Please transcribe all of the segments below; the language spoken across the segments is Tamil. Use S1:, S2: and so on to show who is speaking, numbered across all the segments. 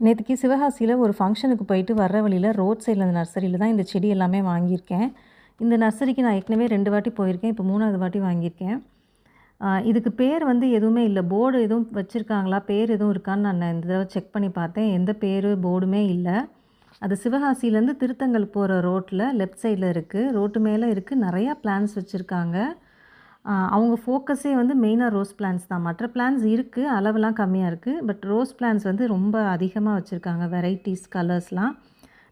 S1: நேத்திக்கு சிவகாசியில ஒரு ஃபங்ஷனுக்கு போயிட்டு வர்ற வழியில ரோட் சைட்ல அந்த நர்சரியில தான் இந்த செடி எல்லாமே வாங்கியிருக்கேன். இந்த நர்சரிக்கு நான் ஏற்கனவே 2 வாட்டி போயிருக்கேன். இப்போ 3வது வாட்டி வாங்கியிருக்கேன். இதுக்கு பேர் வந்து எதுவுமே இல்ல. போர்டு எதுவும் வச்சிருக்காங்களா? பேர் எதுவும் இருக்கான்னு நான் இந்த தடவ செக் பண்ணி பார்த்தேன். எந்த பேரு, போர்டுமே இல்ல. அது சிவகாசியிலேருந்து திருத்தங்கல் போற ரோட்ல லெஃப்ட் சைட்ல இருக்கு. ரோட்டு மேல இருக்கு. நெறையா பிளான்ட்ஸ் வச்சிருக்காங்க. அவங்க ஃபோக்கஸே வந்து மெயினா ரோஸ் பிளான்ட்ஸ் தான். மற்ற பிளான்ட்ஸ் இருக்கு. அளவெல்லாம் கம்மியா இருக்கு. பட் ரோஸ் பிளான்ட்ஸ் வந்து ரொம்ப அதிகமா வச்சிருக்காங்க. வெரைட்டீஸ், கலர்ஸ்லாம்.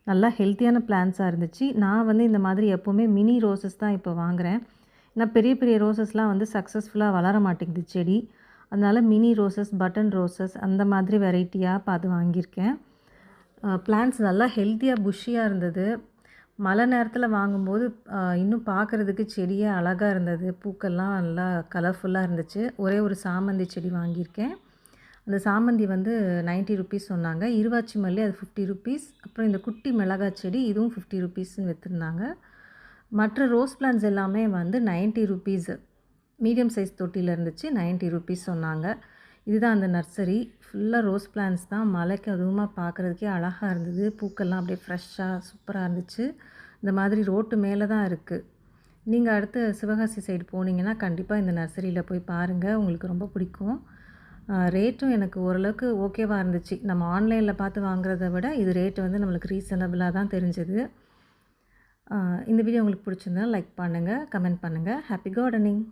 S1: நல்லா ஹெல்த்தியான பிளான்ட்ஸா இருந்துச்சு. நான் வந்து இந்த மாதிரி எப்பவுமே மினி ரோசஸ் தான் இப்போ வாங்குறேன். ஏன்னா பெரிய பெரிய ரோசஸ்லாம் வந்து சக்ஸஸ்ஃபுல்லா வளர மாட்டேங்குது செடி. அதனால மினி ரோசஸ், பட்டன் ரோசஸ் அந்த மாதிரி வெரைட்டியா பார்த்து வாங்கியிருக்கேன். பிளான்ட்ஸ் நல்லா ஹெல்த்தியா, புஷ்ஷியா இருந்தது. மழை நேரத்தில வாங்கும்போது இன்னும் பார்க்குறதுக்கு செடியே அழகா இருந்தது. பூக்கள்லாம் நல்லா கலர்ஃபுல்லா இருந்துச்சு. ஒரே ஒரு சாமந்தி செடி வாங்கியிருக்கேன். அந்த சாமந்தி வந்து ₹90 சொன்னாங்க. இருவாச்சி மல்லி அது ₹50. அப்புறம் இந்த குட்டி மிளகாய் செடி இதுவும் ₹50ன்னு வித்துருந்தாங்க. மற்ற ரோஸ் பிளான்ட்ஸ் எல்லாமே வந்து ₹90. மீடியம் சைஸ் தொட்டியில இருந்துச்சு. ₹90 சொன்னாங்க. இதுதான் அந்த நர்சரி. ஃபுல்லா ரோஸ் பிளான்ட்ஸ் தான். மழைக்கு அதுவுமா பார்க்குறதுக்கே அழகா இருந்தது. பூக்கள்லாம் அப்படியே ஃப்ரெஷ்ஷா சூப்பரா இருந்துச்சு. இந்த மாதிரி ரோட்டு மேல தான் இருக்கு. நீங்க அடுத்து சிவகாசி சைடு போனீங்கன்னா, கண்டிப்பா இந்த நர்சரியில போய் பாருங்க. உங்களுக்கு ரொம்ப பிடிக்கும். ரேட்டும் எனக்கு ஓரளவுக்கு ஓகேவா இருந்துச்சு. நம்ம ஆன்லைன்ல பார்த்து வாங்குறத விட இது ரேட் வந்து நம்மளுக்கு ரீசனபிளா தான் தெரிஞ்சது. இந்த வீடியோ உங்களுக்கு பிடிச்சிருந்தா லைக் பண்ணுங்க, கமெண்ட் பண்ணுங்க. Happy gardening!